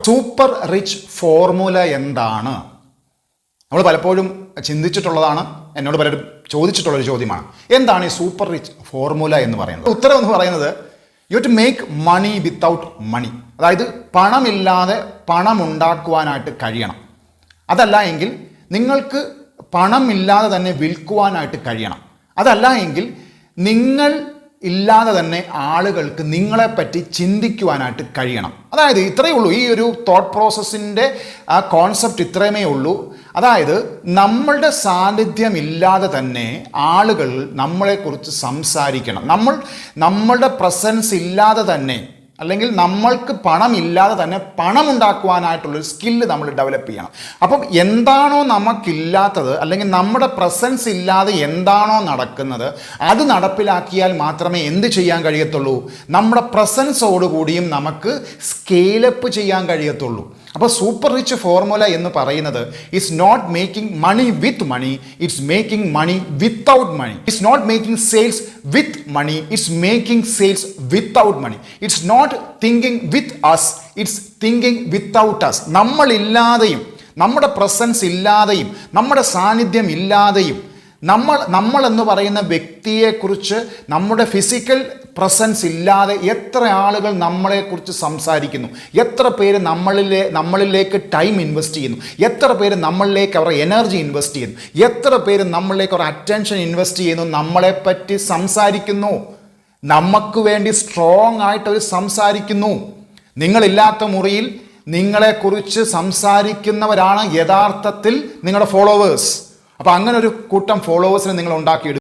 Super rich formula എന്താണ്? നമ്മൾ പലപ്പോഴും ചിന്തിച്ചിട്ടുള്ളതാണ്, എന്നോട് പലരും ചോദിച്ചിട്ടുള്ളൊരു ചോദ്യമാണ്. എന്താണ് ഈ സൂപ്പർ റിച്ച് ഫോർമുല എന്ന് പറയുന്നത്? ഉത്തരം എന്ന് പറയുന്നത് you to make money without money. അതായത് പണമില്ലാതെ പണം ഉണ്ടാക്കുവാനായിട്ട് കഴിയണം. അതല്ല എങ്കിൽ നിങ്ങൾക്ക് പണമില്ലാതെ തന്നെ വിൽക്കുവാനായിട്ട് കഴിയണം. അതല്ല എങ്കിൽ നിങ്ങൾ ഇല്ലാതെ തന്നെ ആളുകൾക്ക് നിങ്ങളെപ്പറ്റി ചിന്തിക്കുവാനായിട്ട് കഴിയണം. അതായത് ഇത്രയേ ഉള്ളൂ. ഈ ഒരു തോട്ട് പ്രോസസ്സിൻ്റെ ആ കോൺസെപ്റ്റ് ഇത്രയുമേ ഉള്ളൂ. അതായത് നമ്മളുടെ സാന്നിധ്യം ഇല്ലാതെ തന്നെ ആളുകൾ നമ്മളെക്കുറിച്ച് സംസാരിക്കണം. നമ്മളുടെ പ്രസൻസ് ഇല്ലാതെ തന്നെ, അല്ലെങ്കിൽ നമ്മൾക്ക് പണമില്ലാതെ തന്നെ പണം ഉണ്ടാക്കുവാനായിട്ടുള്ളൊരു സ്കില്ല് നമ്മൾ ഡെവലപ്പ് ചെയ്യണം. അപ്പം എന്താണോ നമുക്കില്ലാത്തത്, അല്ലെങ്കിൽ നമ്മുടെ പ്രസൻസ് ഇല്ലാതെ എന്താണോ നടക്കുന്നത്, അത് നടപ്പിലാക്കിയാൽ മാത്രമേ എന്ത് ചെയ്യാൻ കഴിയത്തുള്ളൂ? നമ്മുടെ പ്രസൻസോടുകൂടിയും നമുക്ക് സ്കെയിലപ്പ് ചെയ്യാൻ കഴിയത്തുള്ളൂ. അപ്പോൾ സൂപ്പർ റിച്ച് ഫോർമുല എന്ന് പറയുന്നത് it's not making money with money, it's making money without money. It's not making sales with money, it's making sales without money. It's not thinking with us, it's thinking without us. നമ്മളില്ലാതെയും നമ്മുടെ presence ഇല്ലാതെയും നമ്മുടെ സാന്നിധ്യം ഇല്ലാതെയും നമ്മൾ എന്ന് പറയുന്ന വ്യക്തിയെക്കുറിച്ച്, നമ്മുടെ ഫിസിക്കൽ പ്രസൻസ് ഇല്ലാതെ എത്ര ആളുകൾ നമ്മളെക്കുറിച്ച് സംസാരിക്കുന്നു, എത്ര പേര് നമ്മളിലേക്ക് ടൈം ഇൻവെസ്റ്റ് ചെയ്യുന്നു, എത്ര പേര് നമ്മളിലേക്ക് അവരുടെ എനർജി ഇൻവെസ്റ്റ് ചെയ്യുന്നു, എത്ര പേര് നമ്മളിലേക്ക് അവരുടെ അറ്റൻഷൻ ഇൻവെസ്റ്റ് ചെയ്യുന്നു, നമ്മളെപ്പറ്റി സംസാരിക്കുന്നു, നമുക്ക് വേണ്ടി സ്ട്രോങ് ആയിട്ട് അവർ സംസാരിക്കുന്നു. നിങ്ങളില്ലാത്ത മുറിയിൽ നിങ്ങളെക്കുറിച്ച് സംസാരിക്കുന്നവരാണ് യഥാർത്ഥത്തിൽ നിങ്ങളുടെ ഫോളോവേഴ്സ്. അപ്പോൾ അങ്ങനെ ഒരു കൂട്ടം ഫോളോവേഴ്സിനെ നിങ്ങൾ ഉണ്ടാക്കിയെടുക്കും.